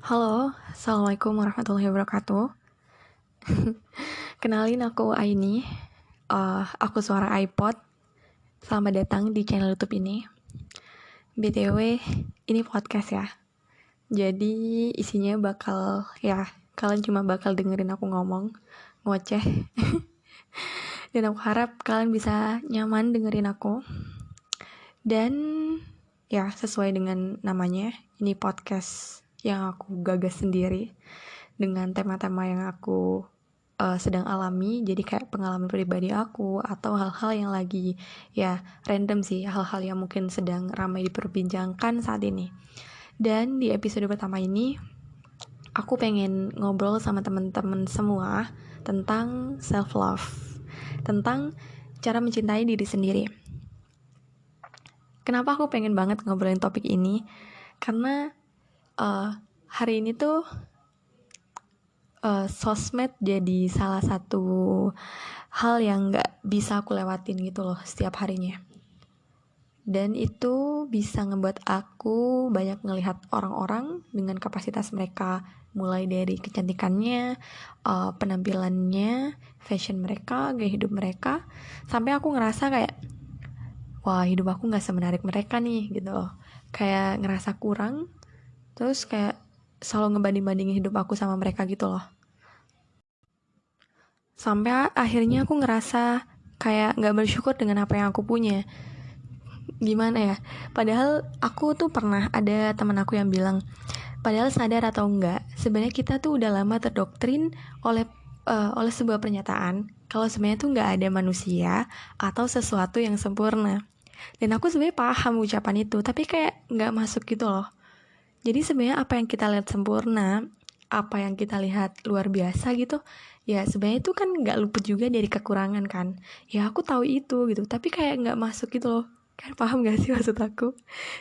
Halo, Assalamualaikum warahmatullahi wabarakatuh. Kenalin aku Aini. Aku suara iPod. Selamat datang di channel YouTube ini. BTW, ini podcast ya. Jadi isinya kalian cuma bakal dengerin aku ngomong, ngoceh. Dan aku harap kalian bisa nyaman dengerin aku. Dan ya, sesuai dengan namanya, ini podcast yang aku gagas sendiri dengan tema-tema yang aku sedang alami. Jadi kayak pengalaman pribadi aku atau hal-hal yang lagi random sih, hal-hal yang mungkin sedang ramai diperbincangkan saat ini. Dan di episode pertama ini aku pengen ngobrol sama teman-teman semua tentang self love, tentang cara mencintai diri sendiri. Kenapa aku pengen banget ngobrolin topik ini? Karena hari ini tuh sosmed jadi salah satu hal yang gak bisa aku lewatin gitu loh setiap harinya. Dan itu bisa ngebuat aku banyak ngelihat orang-orang dengan kapasitas mereka, mulai dari kecantikannya, penampilannya, fashion mereka, gaya hidup mereka, sampai aku ngerasa kayak wah, hidup aku gak semenarik mereka nih gitu loh. Kayak ngerasa kurang, terus kayak selalu ngebanding-bandingin hidup aku sama mereka gitu loh. Sampai akhirnya aku ngerasa kayak gak bersyukur dengan apa yang aku punya. Gimana ya? Padahal aku tuh pernah ada teman aku yang bilang, padahal sadar atau enggak, sebenarnya kita tuh udah lama terdoktrin oleh sebuah pernyataan kalau sebenarnya tuh nggak ada manusia atau sesuatu yang sempurna. Dan aku sebenarnya paham ucapan itu, tapi kayak nggak masuk gitu loh. Jadi sebenarnya apa yang kita lihat sempurna, apa yang kita lihat luar biasa gitu, ya sebenarnya itu kan nggak luput juga dari kekurangan kan. Ya aku tahu itu gitu, tapi kayak nggak masuk gitu loh. Kan paham gak sih maksud aku?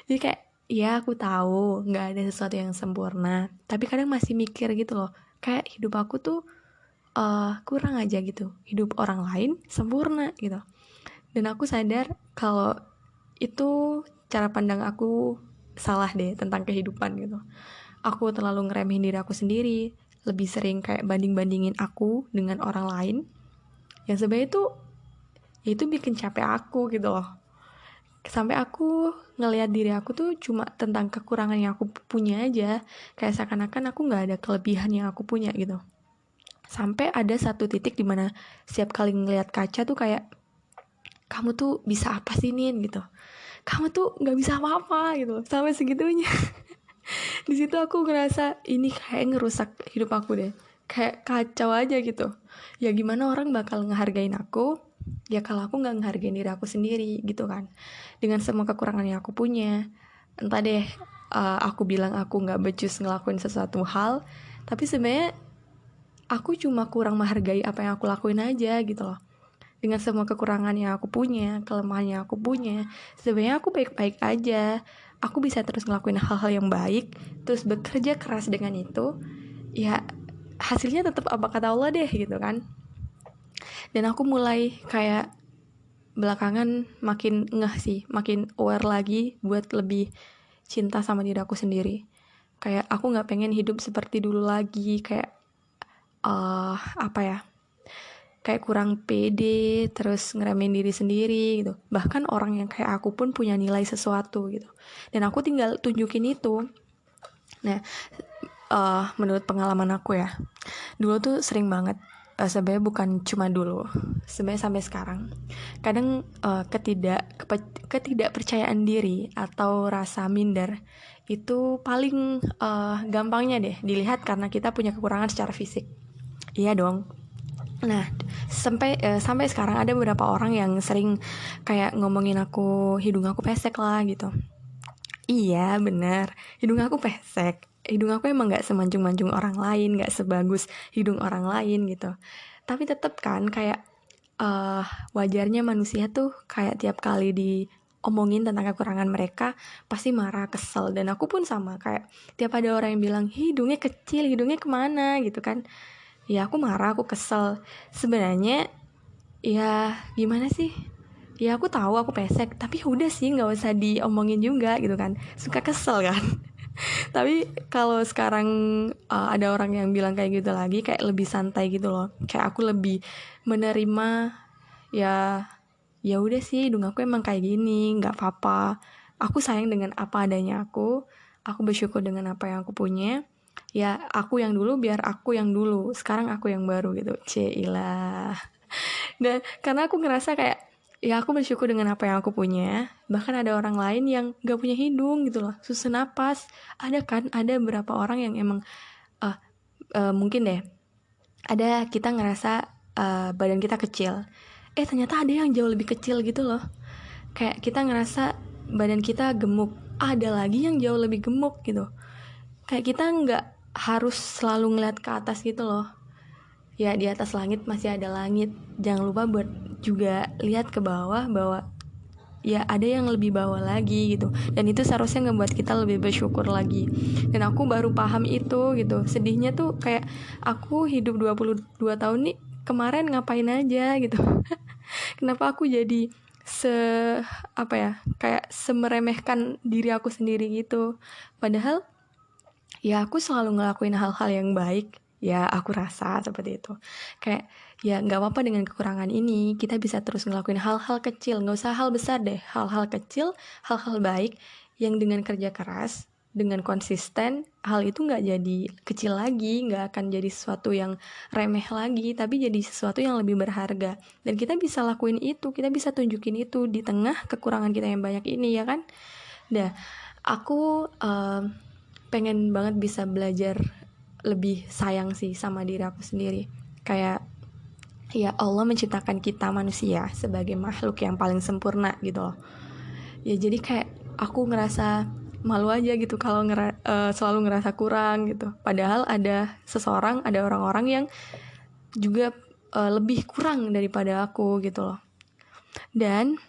Jadi kayak, ya aku tahu nggak ada sesuatu yang sempurna, tapi kadang masih mikir gitu loh. Kayak hidup aku tuh kurang aja gitu. Hidup orang lain sempurna gitu. Dan aku sadar kalau itu cara pandang aku salah deh tentang kehidupan gitu. Aku terlalu ngeremehin diri aku sendiri, lebih sering kayak banding-bandingin aku dengan orang lain. Yang sebenarnya itu bikin capek aku gitu loh. Sampai aku ngelihat diri aku tuh cuma tentang kekurangan yang aku punya aja. Kayak seakan-akan aku gak ada kelebihan yang aku punya gitu. Sampai ada satu titik dimana setiap kali ngelihat kaca tuh kayak, kamu tuh bisa apa sih Nin gitu. Kamu tuh gak bisa apa-apa gitu. Sampai segitunya. Di situ aku ngerasa ini kayak ngerusak hidup aku deh. Kayak kacau aja gitu. Ya gimana orang bakal ngehargain aku? Ya kalau aku gak ngehargain diri aku sendiri gitu kan. Dengan semua kekurangan yang aku punya. Entah deh aku bilang aku gak becus ngelakuin sesuatu hal, tapi sebenarnya aku cuma kurang menghargai apa yang aku lakuin aja gitu loh. Dengan semua kekurangan yang aku punya, kelemahan yang aku punya, sebenarnya aku baik-baik aja. Aku bisa terus ngelakuin hal-hal yang baik, terus bekerja keras dengan itu. Ya hasilnya tetap apa kata Allah deh gitu kan. Dan aku mulai kayak belakangan makin ngeh sih, makin aware lagi buat lebih cinta sama diri aku sendiri. Kayak aku gak pengen hidup seperti dulu lagi. Kayak kayak kurang pede, terus ngeremehin diri sendiri gitu. Bahkan orang yang kayak aku pun punya nilai sesuatu gitu. Dan aku tinggal tunjukin itu. Nah, menurut pengalaman aku ya, dulu tuh sering banget, sebenarnya bukan cuma dulu, sebenarnya sampai sekarang, kadang ketidakpercayaan diri atau rasa minder itu paling gampangnya deh dilihat karena kita punya kekurangan secara fisik. Iya dong. Nah, sampai sekarang ada beberapa orang yang sering kayak ngomongin aku, hidung aku pesek lah gitu. Iya benar, hidung aku pesek. Hidung aku emang gak semanjung-manjung orang lain, gak sebagus hidung orang lain gitu. Tapi tetep kan kayak wajarnya manusia tuh kayak tiap kali diomongin tentang kekurangan mereka pasti marah, kesel. Dan aku pun sama, kayak tiap ada orang yang bilang hidungnya kecil, hidungnya kemana gitu kan. Ya aku marah, aku kesel. Sebenarnya ya gimana sih, ya aku tahu aku pesek, tapi udah sih nggak usah diomongin juga gitu kan. Suka kesel kan. Tapi kalau sekarang ada orang yang bilang kayak gitu lagi, kayak lebih santai gitu loh. Kayak aku lebih menerima, ya ya udah sih, hidung aku emang kayak gini, nggak apa-apa. Aku sayang dengan apa adanya aku bersyukur dengan apa yang aku punya. Ya aku yang dulu biar aku yang dulu, sekarang aku yang baru gitu. Cailah. Dan karena aku ngerasa kayak, ya aku bersyukur dengan apa yang aku punya. Bahkan ada orang lain yang gak punya hidung gitu loh, susah napas. Ada kan, ada beberapa orang yang emang uh, mungkin deh, ada kita ngerasa badan kita kecil, ternyata ada yang jauh lebih kecil gitu loh. Kayak kita ngerasa badan kita gemuk, ada lagi yang jauh lebih gemuk gitu. Kayak kita nggak harus selalu ngeliat ke atas gitu loh. Ya di atas langit masih ada langit, jangan lupa buat juga lihat ke bawah, bahwa ya ada yang lebih bawah lagi gitu. Dan itu seharusnya ngebuat kita lebih bersyukur lagi. Dan aku baru paham itu gitu. Sedihnya tuh kayak aku hidup 22 tahun nih, kemarin ngapain aja gitu. Kenapa aku jadi apa ya, kayak semeremehkan diri aku sendiri gitu. Padahal ya aku selalu ngelakuin hal-hal yang baik, ya aku rasa seperti itu. Kayak ya nggak apa-apa dengan kekurangan ini, kita bisa terus ngelakuin hal-hal kecil, nggak usah hal besar deh, hal-hal kecil, hal-hal baik yang dengan kerja keras, dengan konsisten, hal itu nggak jadi kecil lagi, nggak akan jadi sesuatu yang remeh lagi, tapi jadi sesuatu yang lebih berharga. Dan kita bisa lakuin itu, kita bisa tunjukin itu di tengah kekurangan kita yang banyak ini, ya kan? Dah, aku pengen banget bisa belajar lebih sayang sih sama diri aku sendiri. Kayak ya Allah menciptakan kita manusia sebagai makhluk yang paling sempurna gitu loh. Ya jadi kayak aku ngerasa malu aja gitu kalau selalu ngerasa kurang gitu. Padahal ada seseorang, ada orang-orang yang juga lebih kurang daripada aku gitu loh. Dan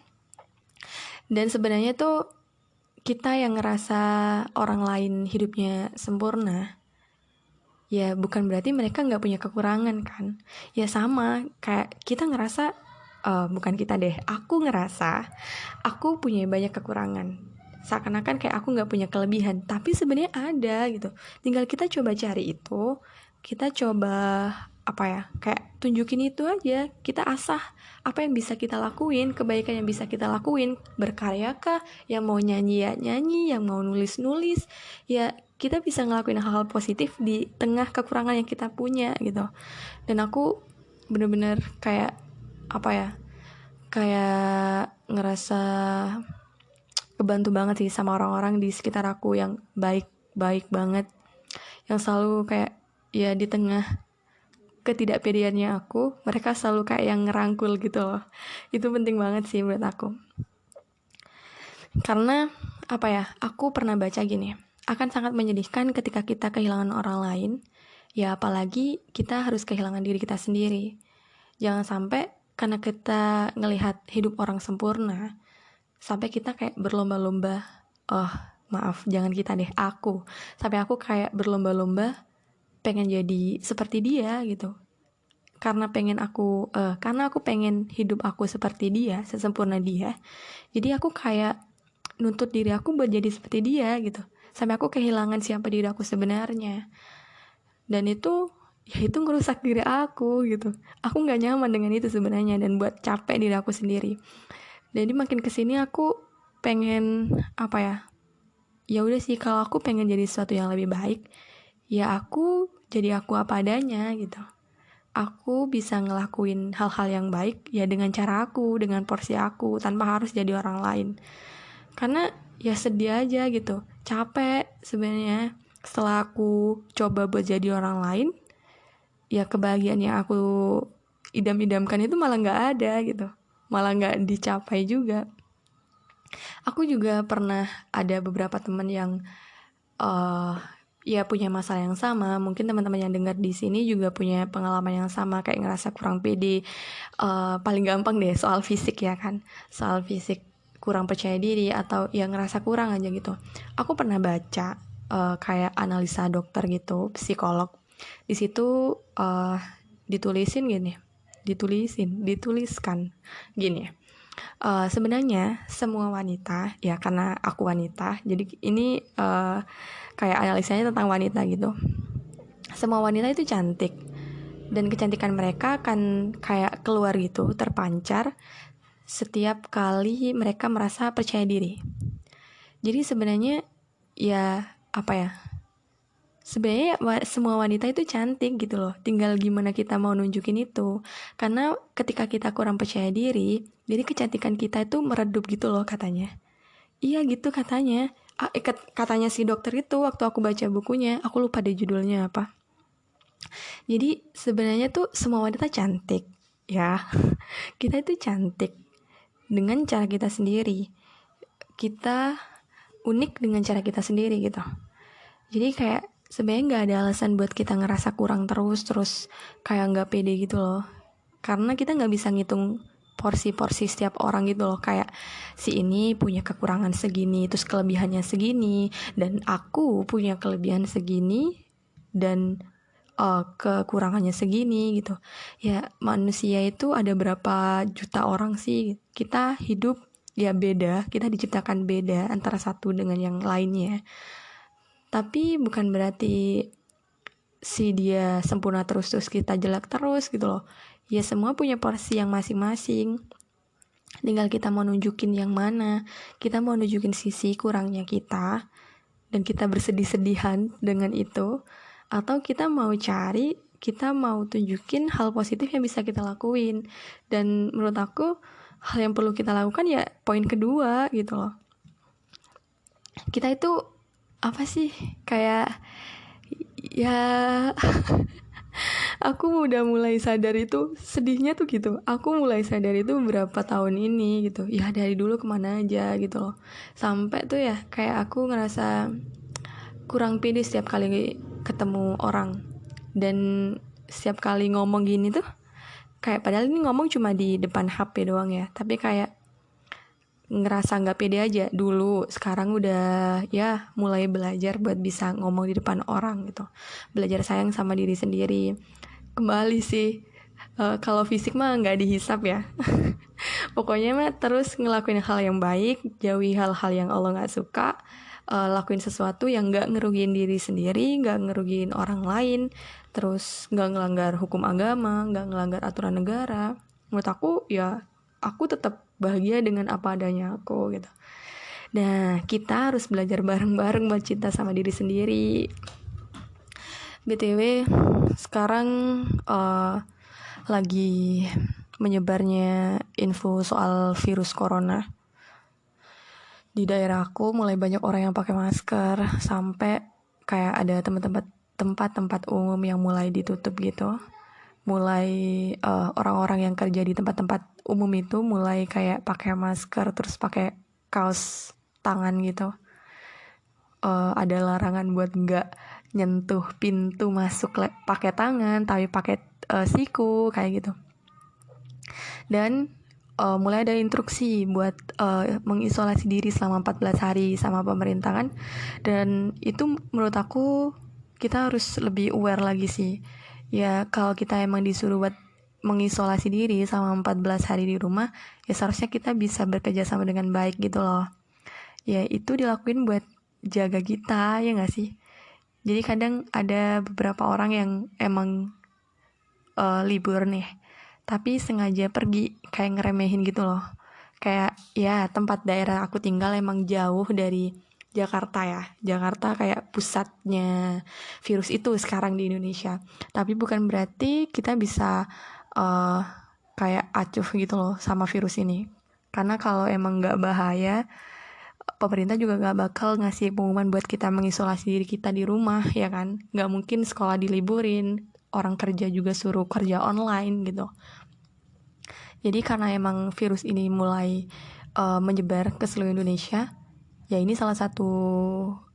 sebenarnya tuh kita yang ngerasa orang lain hidupnya sempurna, ya bukan berarti mereka nggak punya kekurangan kan. Ya sama, kayak kita ngerasa, bukan kita deh, aku ngerasa aku punya banyak kekurangan. Seakan-akan kayak aku nggak punya kelebihan, tapi sebenarnya ada gitu. Tinggal kita coba cari itu, kita coba apa ya, kayak tunjukin itu aja, kita asah apa yang bisa kita lakuin, kebaikan yang bisa kita lakuin, berkarya kah, yang mau nyanyi ya nyanyi, yang mau nulis ya kita bisa ngelakuin hal-hal positif di tengah kekurangan yang kita punya gitu. Dan aku bener-bener kayak apa ya, kayak ngerasa kebantu banget sih sama orang-orang di sekitar aku yang baik banget, yang selalu kayak ya di tengah ketidakpedeannya aku, mereka selalu kayak yang ngerangkul gitu loh. Itu penting banget sih menurut aku. Karena apa ya, aku pernah baca gini, akan sangat menyedihkan ketika kita kehilangan orang lain, ya apalagi kita harus kehilangan diri kita sendiri. Jangan sampai karena kita ngelihat hidup orang sempurna, sampai kita kayak berlomba-lomba, maaf, jangan kita deh, sampai aku kayak berlomba-lomba pengen jadi seperti dia gitu. Karena aku pengen hidup aku seperti dia, sesempurna dia. Jadi aku kayak nuntut diri aku buat jadi seperti dia gitu. Sampai aku kehilangan siapa diri aku sebenarnya. Dan itu ngerusak diri aku gitu. Aku nggak nyaman dengan itu sebenarnya, dan buat capek diri aku sendiri. Jadi makin kesini aku pengen apa ya? Ya udah sih, kalau aku pengen jadi sesuatu yang lebih baik, ya aku jadi aku apa adanya gitu. Aku bisa ngelakuin hal-hal yang baik ya dengan cara aku, dengan porsi aku, tanpa harus jadi orang lain. Karena ya sedih aja gitu, capek sebenarnya setelah aku coba buat jadi orang lain, ya kebahagiaan yang aku idam-idamkan itu malah nggak ada gitu, malah nggak dicapai juga. Aku juga pernah ada beberapa teman yang ya punya masalah yang sama. Mungkin teman-teman yang dengar di sini juga punya pengalaman yang sama, kayak ngerasa kurang pede. Paling gampang deh soal fisik ya kan, soal fisik kurang percaya diri atau ya ngerasa kurang aja gitu. Aku pernah baca kayak analisa dokter gitu, psikolog. Di situ dituliskan gini. Sebenarnya semua wanita, ya karena aku wanita, jadi ini kayak analisanya tentang wanita gitu. Semua wanita itu cantik, dan kecantikan mereka akan kayak keluar gitu, terpancar setiap kali mereka merasa percaya diri. Jadi sebenarnya ya apa ya, sebenarnya semua wanita itu cantik gitu loh, tinggal gimana kita mau nunjukin itu. Karena ketika kita kurang percaya diri, jadi kecantikan kita itu meredup gitu loh katanya. Iya gitu katanya. Katanya si dokter itu waktu aku baca bukunya, aku lupa deh judulnya apa. Jadi sebenarnya tuh semua wanita cantik, ya. Kita itu cantik dengan cara kita sendiri. Kita unik dengan cara kita sendiri gitu. Jadi kayak sebenarnya nggak ada alasan buat kita ngerasa kurang terus kayak nggak pede gitu loh. Karena kita nggak bisa ngitung porsi-porsi setiap orang gitu loh, kayak si ini punya kekurangan segini terus kelebihannya segini, dan aku punya kelebihan segini dan kekurangannya segini gitu. Ya manusia itu ada berapa juta orang sih, kita hidup ya beda, kita diciptakan beda antara satu dengan yang lainnya. Tapi bukan berarti si dia sempurna terus kita jelek terus gitu loh. Ya semua punya porsi yang masing-masing. Tinggal kita mau nunjukin yang mana. Kita mau nunjukin sisi kurangnya kita dan kita bersedih-sedihan dengan itu, atau kita mau tunjukin hal positif yang bisa kita lakuin. Dan menurut aku hal yang perlu kita lakukan ya poin kedua gitu loh. Kita itu apa sih, kayak ya aku udah mulai sadar itu, sedihnya tuh gitu, aku mulai sadar itu berapa tahun ini gitu ya, dari dulu kemana aja gitu loh, sampai tuh ya kayak aku ngerasa kurang pede setiap kali ketemu orang. Dan setiap kali ngomong gini tuh kayak, padahal ini ngomong cuma di depan HP doang ya, tapi kayak ngerasa nggak pede aja dulu. Sekarang udah ya mulai belajar buat bisa ngomong di depan orang gitu, belajar sayang sama diri sendiri. Kembali sih, kalau fisik mah nggak dihisap ya. Pokoknya mah terus ngelakuin hal yang baik, jauhi hal-hal yang Allah nggak suka, lakuin sesuatu yang nggak ngerugiin diri sendiri, nggak ngerugiin orang lain, terus nggak ngelanggar hukum agama, nggak ngelanggar aturan negara. Menurut aku ya, aku tetap bahagia dengan apa adanya aku gitu. Nah, kita harus belajar bareng-bareng buat cinta sama diri sendiri. BTW, sekarang lagi menyebarnya info soal virus corona. Di daerah aku mulai banyak orang yang pakai masker, sampai kayak ada tempat-tempat umum yang mulai ditutup gitu. Mulai orang-orang yang kerja di tempat-tempat umum itu mulai kayak pakai masker terus pakai kaos tangan gitu. Ada larangan buat nggak nyentuh pintu masuk pakai tangan, tapi pakai siku kayak gitu. Dan mulai ada instruksi buat mengisolasi diri selama 14 hari sama pemerintah kan. Dan itu menurut aku kita harus lebih aware lagi sih. Ya kalau kita emang disuruh buat mengisolasi diri selama 14 hari di rumah, ya seharusnya kita bisa bekerja sama dengan baik gitu loh. Ya itu dilakuin buat jaga kita, ya gak sih? Jadi kadang ada beberapa orang yang emang libur nih, tapi sengaja pergi kayak ngeremehin gitu loh. Kayak ya tempat daerah aku tinggal emang jauh dari Jakarta ya. Jakarta kayak pusatnya virus itu sekarang di Indonesia. Tapi bukan berarti kita bisa kayak acuh gitu loh sama virus ini. Karena kalau emang gak bahaya, pemerintah juga gak bakal ngasih pengumuman buat kita mengisolasi diri kita di rumah, ya kan? Gak mungkin sekolah diliburin, orang kerja juga suruh kerja online gitu. Jadi karena emang virus ini mulai menyebar ke seluruh Indonesia, ya ini salah satu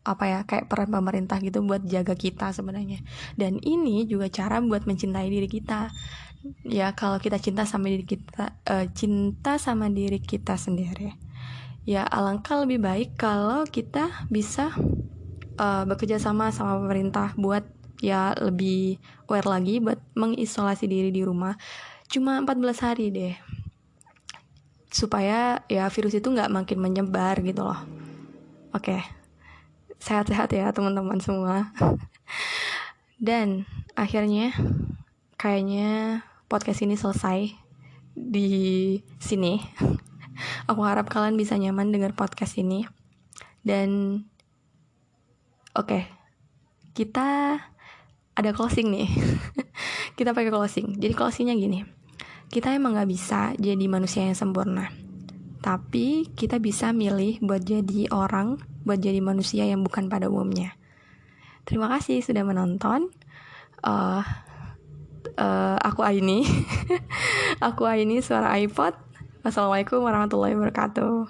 kayak peran pemerintah gitu buat jaga kita sebenarnya. Dan ini juga cara buat mencintai diri kita. Ya kalau kita cinta sama diri kita sendiri, ya alangkah lebih baik kalau kita bisa bekerja sama pemerintah buat ya lebih aware lagi buat mengisolasi diri di rumah cuma 14 hari deh, supaya ya virus itu gak makin menyebar gitu loh. Oke. sehat-sehat ya teman-teman semua. Dan akhirnya kayaknya podcast ini selesai di sini. Aku harap kalian bisa nyaman dengar podcast ini. Dan oke, kita ada closing nih. Kita pakai closing. Jadi closingnya gini. Kita emang gak bisa jadi manusia yang sempurna, tapi kita bisa milih buat jadi orang, buat jadi manusia yang bukan pada umumnya. Terima kasih sudah menonton. Aku Aini. Aku Aini, suara iPod. Wassalamualaikum warahmatullahi wabarakatuh.